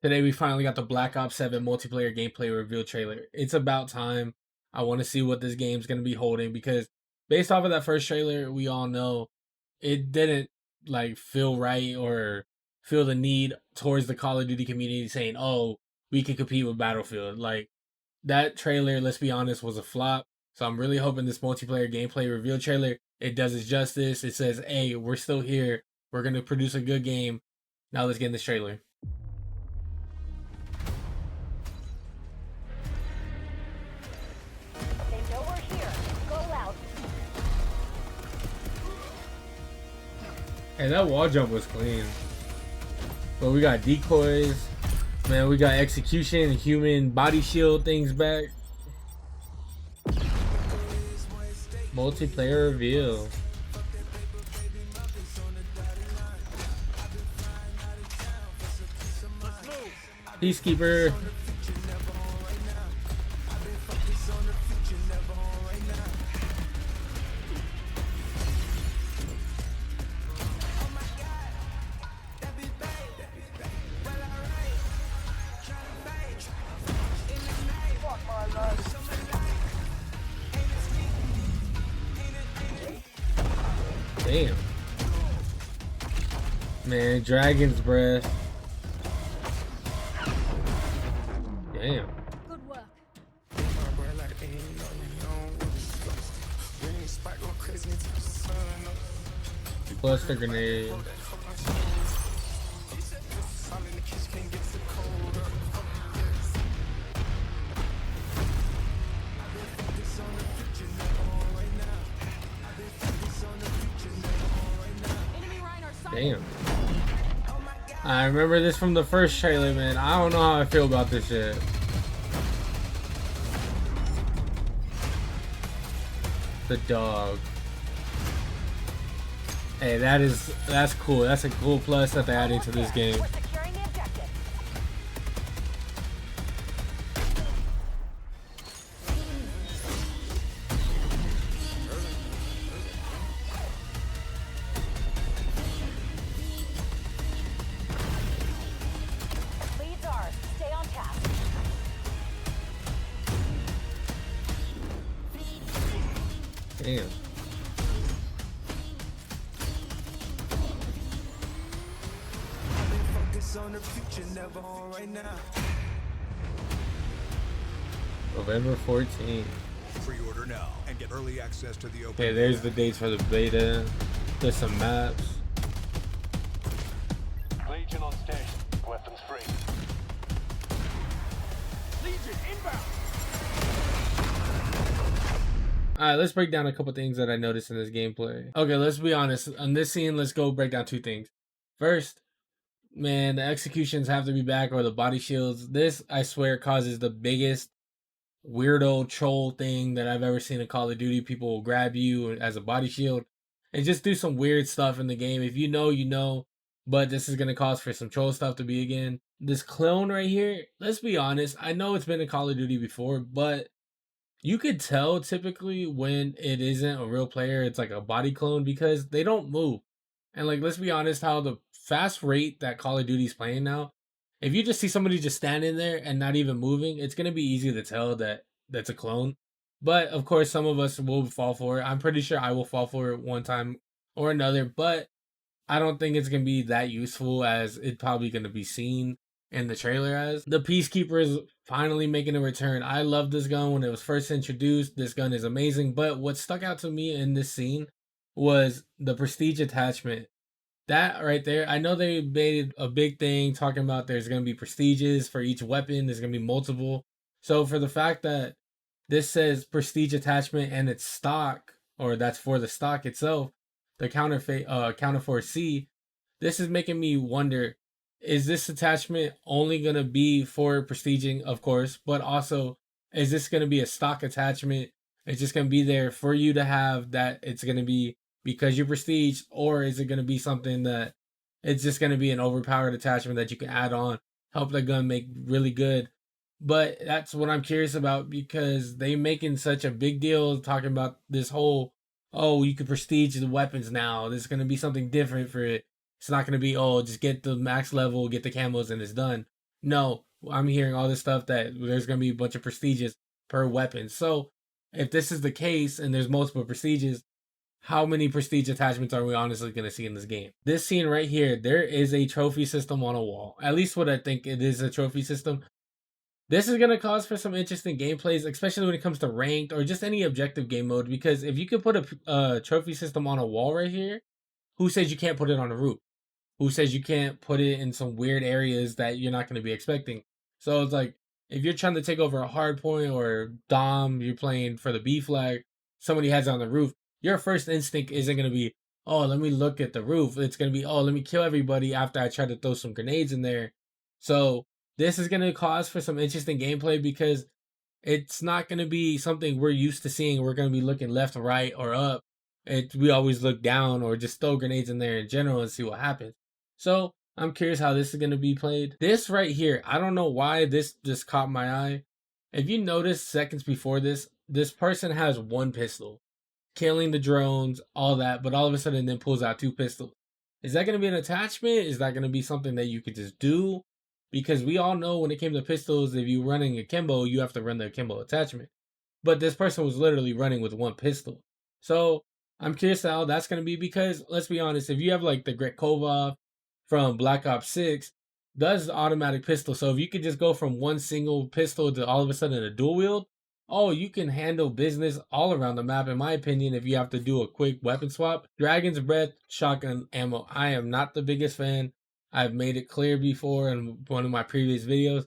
Today we finally got the Black Ops 7 multiplayer gameplay reveal trailer. It's about time. I want to see what this game's going to be holding because based off of that first trailer, we all know it didn't feel right or feel the need towards the Call of Duty community saying, "Oh, we can compete with Battlefield." Like that trailer, let's be honest, was a flop. So I'm really hoping this multiplayer gameplay reveal trailer it does its justice. It says, "Hey, we're still here. We're going to produce a good game." Now let's get in this trailer. They know we're here. Go out. Hey, that wall jump was clean. But we got decoys. Man, we got execution, human body shield things back. Multiplayer reveal. Peacekeeper. Damn. Man, Dragon's Breath. Damn. Good work. Cluster grenade. Damn. I remember this from the first trailer, man. I don't know how I feel about this shit. The dog. Hey, that's cool. That's a cool plus that they're adding to this game. We're securing the objective. Leads ours. Stay on task. Damn. On the future, never on right now. November 14th. Pre-order now and get early access to the open. Okay, there's the dates for the beta. There's some maps. Legion on station. Weapons free. Legion inbound. Alright, let's break down a couple things that I noticed in this gameplay. Okay, let's be honest. On this scene, let's go break down two things. First, man, the executions have to be back or the body shields. This, I swear, causes the biggest weirdo troll thing that I've ever seen in Call of Duty. People will grab you as a body shield and just do some weird stuff in the game. If you know, you know. But this is going to cause for some troll stuff to be again. This clone right here, let's be honest. I know it's been in Call of Duty before, but you could tell typically when it isn't a real player, it's like a body clone because they don't move. And let's be honest, how the fast rate that Call of Duty's playing now, if you just see somebody just standing there and not even moving, it's gonna be easy to tell that that's a clone. But of course, some of us will fall for it. I'm pretty sure I will fall for it one time or another, but I don't think it's gonna be that useful as it's probably gonna be seen in the trailer as. The Peacekeeper is finally making a return. I love this gun when it was first introduced. This gun is amazing, but what stuck out to me in this scene was the prestige attachment. That right there, I know they made a big thing talking about there's going to be prestiges for each weapon, there's going to be multiple. So for the fact that this says prestige attachment and it's stock, or that's for the stock itself, the counter for C, this is making me wonder, is this attachment only going to be for prestiging, of course, but also is this going to be a stock attachment? It's just going to be there for you to have that it's going to be because you prestige, or is it going to be something that it's just going to be an overpowered attachment that you can add on, help the gun make really good? But that's what I'm curious about because they making such a big deal talking about this whole, oh, you can prestige the weapons now. There's going to be something different for it. It's not going to be, oh, just get the max level, get the camos, and it's done. No, I'm hearing all this stuff that there's going to be a bunch of prestiges per weapon. So if this is the case and there's multiple prestiges, how many prestige attachments are we honestly going to see in this game? This scene right here, there is a trophy system on a wall. At least what I think it is, a trophy system. This is going to cause for some interesting gameplays, especially when it comes to ranked or just any objective game mode. Because if you could put a trophy system on a wall right here, who says you can't put it on a roof? Who says you can't put it in some weird areas that you're not going to be expecting? So it's like, if you're trying to take over a hard point or Dom, you're playing for the B flag, somebody has it on the roof, your first instinct isn't going to be, oh, let me look at the roof. It's going to be, oh, let me kill everybody after I try to throw some grenades in there. So this is going to cause for some interesting gameplay because it's not going to be something we're used to seeing. We're going to be looking left, right, or up. We always look down or just throw grenades in there in general and see what happens. So I'm curious how this is going to be played. This right here, I don't know why this just caught my eye. If you notice seconds before this person has one pistol, killing the drones, all that, but all of a sudden then pulls out two pistols. Is that going to be an attachment? Is that going to be something that you could just do? Because we all know when it came to pistols, if you're running akimbo, you have to run the akimbo attachment. But this person was literally running with one pistol. So I'm curious how that's going to be because let's be honest, if you have like the Gretkova from Black Ops 6, does automatic pistol. So if you could just go from one single pistol to all of a sudden a dual wield, oh, you can handle business all around the map, in my opinion, if you have to do a quick weapon swap. Dragon's Breath shotgun ammo, I am not the biggest fan. I've made it clear before in one of my previous videos.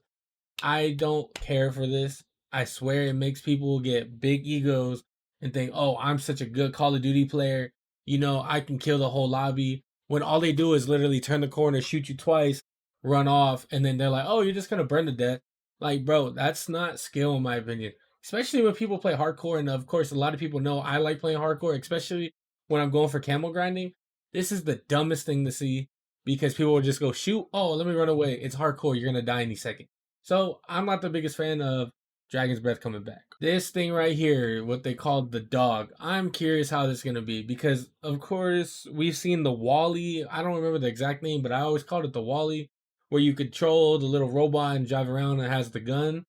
I don't care for this. I swear it makes people get big egos and think, oh, I'm such a good Call of Duty player. You know, I can kill the whole lobby. When all they do is literally turn the corner, shoot you twice, run off, and then they're like, oh, you're just going to burn to death. Like, bro, that's not skill, in my opinion. Especially when people play hardcore. And of course, a lot of people know I like playing hardcore, especially when I'm going for camo grinding. This is the dumbest thing to see because people will just go shoot. Oh, let me run away. It's hardcore. You're going to die any second. So I'm not the biggest fan of Dragon's Breath coming back. This thing right here, what they called the dog, I'm curious how this is going to be because, of course, we've seen the Wally. I don't remember the exact name, but I always called it the Wally, where you control the little robot and drive around and it has the gun.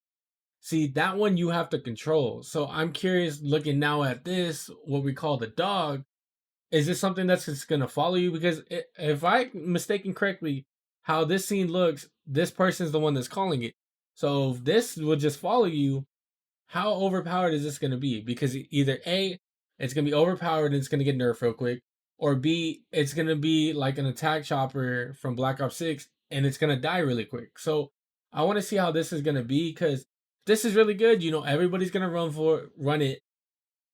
See, that one you have to control. So I'm curious looking now at this, what we call the dog. Is this something that's just going to follow you? Because if I'm mistaken correctly, how this scene looks, this person's the one that's calling it. So if this will just follow you, how overpowered is this going to be? Because either A, it's going to be overpowered and it's going to get nerfed real quick, or B, it's going to be like an attack chopper from Black Ops 6 and it's going to die really quick. So I want to see how this is going to be because this is really good. You know, everybody's going to run it,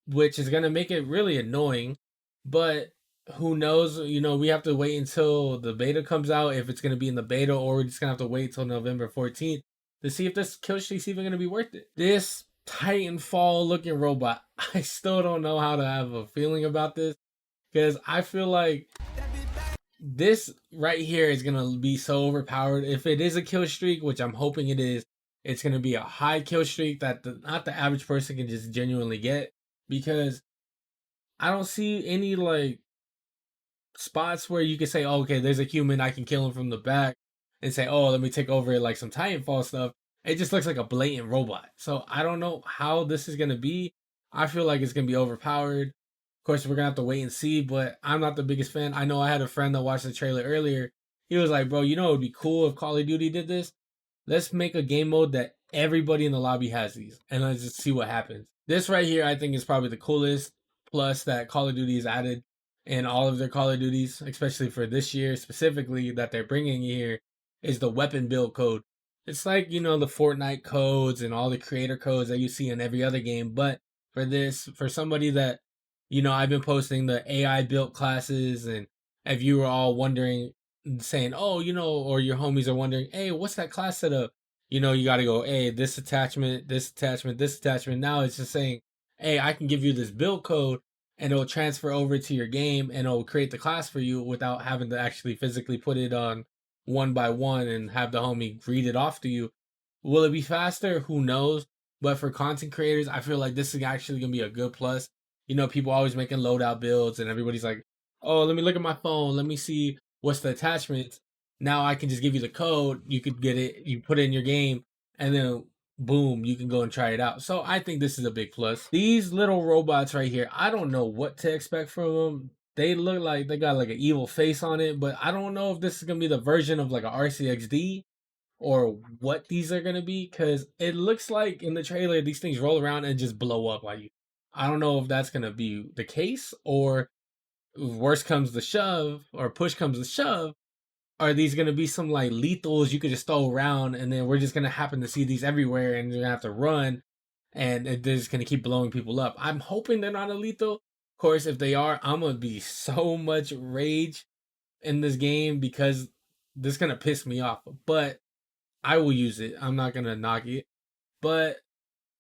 which is going to make it really annoying. But who knows? You know, we have to wait until the beta comes out if it's going to be in the beta, or we're just going to have to wait till November 14th to see if this kill streak's even going to be worth it. This Titanfall looking robot, I still don't know how to have a feeling about this because I feel like this right here is going to be so overpowered. If it is a kill streak, which I'm hoping it is, it's going to be a high kill streak that not the average person can just genuinely get because I don't see any like spots where you can say, oh, okay, there's a human, I can kill him from the back and say, oh, let me take over like some Titanfall stuff. It just looks like a blatant robot. So I don't know how this is going to be. I feel like it's going to be overpowered. Of course, we're going to have to wait and see, but I'm not the biggest fan. I know I had a friend that watched the trailer earlier. He was like, bro, you know, it would be cool if Call of Duty did this. Let's make a game mode that everybody in the lobby has these and let's just see what happens. This right here, I think is probably the coolest plus that Call of Duty has added in all of their Call of Duties, especially for this year specifically that they're bringing here, is the weapon build code. It's like, you know, the Fortnite codes and all the creator codes that you see in every other game. But for this, for somebody that, you know, I've been posting the AI built classes, and if you were all wondering, saying, oh, you know, or your homies are wondering, hey, what's that class setup? You know, you got to go, hey, this attachment, this attachment, this attachment. Now it's just saying, hey, I can give you this build code and it'll transfer over to your game and it'll create the class for you without having to actually physically put it on one by one and have the homie read it off to you. Will it be faster? Who knows? But for content creators, I feel like this is actually going to be a good plus. You know, people always making loadout builds and everybody's like, oh, let me look at my phone. Let me see what's the attachments. Now I can just give you the code, you could get it, you put it in your game, and then boom, you can go and try it out. So I think this is a big plus. These little robots right here, I don't know what to expect from them. They look like they got like an evil face on it, but I don't know if this is gonna be the version of like a RCXD or what these are gonna be, because it looks like in the trailer these things roll around and just blow up like you. I don't know if that's gonna be the case, or worst comes to shove, or push comes to shove, are these gonna be some like lethals you could just throw around, and then we're just gonna happen to see these everywhere, and you're gonna have to run, and they're just gonna keep blowing people up? I'm hoping they're not a lethal. Of course, if they are, I'm gonna be so much rage in this game because this is gonna piss me off. But I will use it. I'm not gonna knock it. But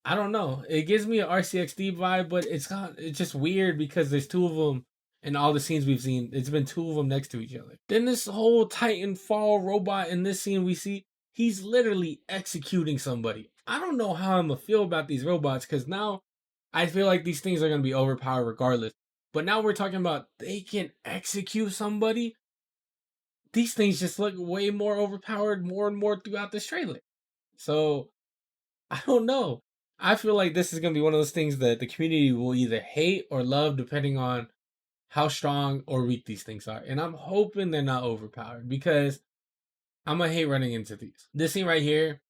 I don't know. It gives me an RCXD vibe, but it's just weird because there's two of them in all the scenes we've seen. It's been two of them next to each other. Then this whole Titanfall robot in this scene we see, he's literally executing somebody. I don't know how I'm gonna feel about these robots because now I feel like these things are gonna be overpowered regardless. But now we're talking about they can execute somebody. These things just look way more overpowered more and more throughout this trailer. So I don't know. I feel like this is gonna be one of those things that the community will either hate or love depending on how strong or weak these things are. And I'm hoping they're not overpowered because I'm gonna hate running into these. This scene right here,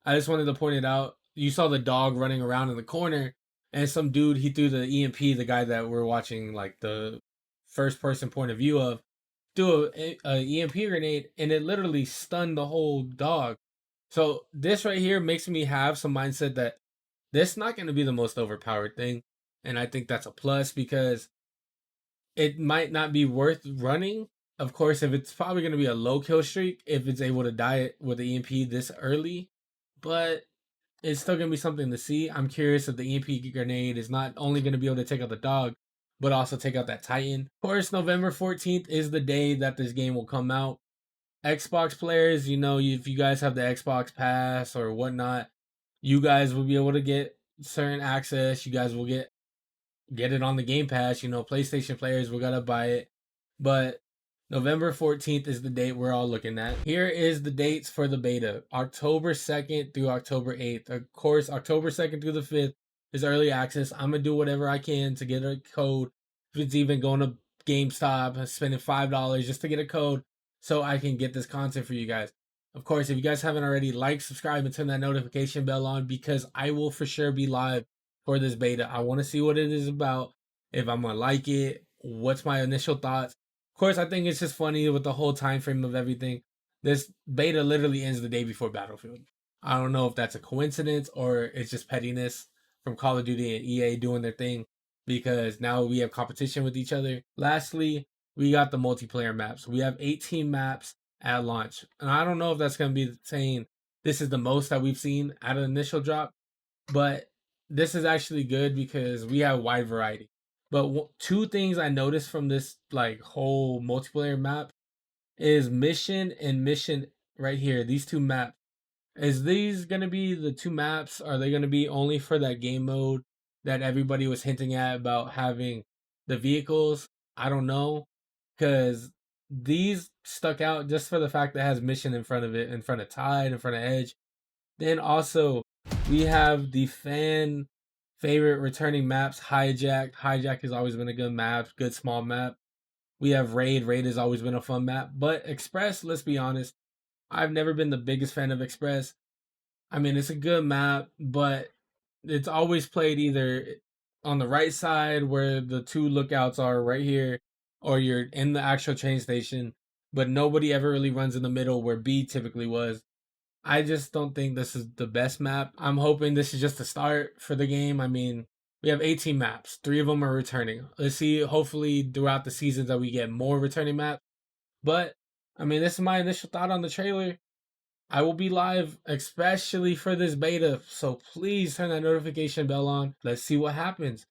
I just wanted to point it out. You saw the dog running around in the corner, and some dude he threw the EMP, the guy that we're watching like the first person point of view of, threw a EMP grenade, and it literally stunned the whole dog. So this right here makes me have some mindset that this not going to be the most overpowered thing, and I think that's a plus because it might not be worth running. Of course, if it's probably going to be a low kill streak if it's able to die with the EMP this early, but it's still going to be something to see. I'm curious if the EMP grenade is not only going to be able to take out the dog, but also take out that Titan. Of course, November 14th is the day that this game will come out. Xbox players, you know, if you guys have the Xbox Pass or whatnot, you guys will be able to get certain access. You guys will get it on the Game Pass. You know, PlayStation players will gotta buy it. But November 14th is the date we're all looking at. Here is the dates for the beta. October 2nd through October 8th. Of course, October 2nd through the 5th is early access. I'm gonna do whatever I can to get a code. If it's even going to GameStop, spending $5 just to get a code so I can get this content for you guys. Of course, if you guys haven't already, like, subscribe, and turn that notification bell on because I will for sure be live for this beta. I want to see what it is about, if I'm gonna like it, what's my initial thoughts. Of course, I think it's just funny with the whole time frame of everything. This beta literally ends the day before Battlefield. I don't know if that's a coincidence or it's just pettiness from Call of Duty and EA doing their thing because now we have competition with each other. Lastly, we got the multiplayer maps. We have 18 maps at launch. And I don't know if that's going to be saying this is the most that we've seen at an initial drop, but this is actually good because we have wide variety. But two things I noticed from this like whole multiplayer map is mission and mission right here. These two maps. Is these gonna be the two maps? Are they gonna be only for that game mode that everybody was hinting at about having the vehicles? I don't know, because these stuck out just for the fact that it has mission in front of it, in front of Tide, in front of Edge. Then also we have the fan favorite returning maps, Hijack. Hijack has always been a good map, good small map. We have Raid. Raid has always been a fun map. But Express, let's be honest, I've never been the biggest fan of Express. I mean, it's a good map, but it's always played either on the right side where the two lookouts are right here, or you're in the actual train station, but nobody ever really runs in the middle where B typically was. I just don't think this is the best map. I'm hoping this is just a start for the game. I mean, we have 18 maps. 3 of them are returning. Let's see, hopefully throughout the seasons that we get more returning maps. But, I mean, this is my initial thought on the trailer. I will be live, especially for this beta. So please turn that notification bell on. Let's see what happens.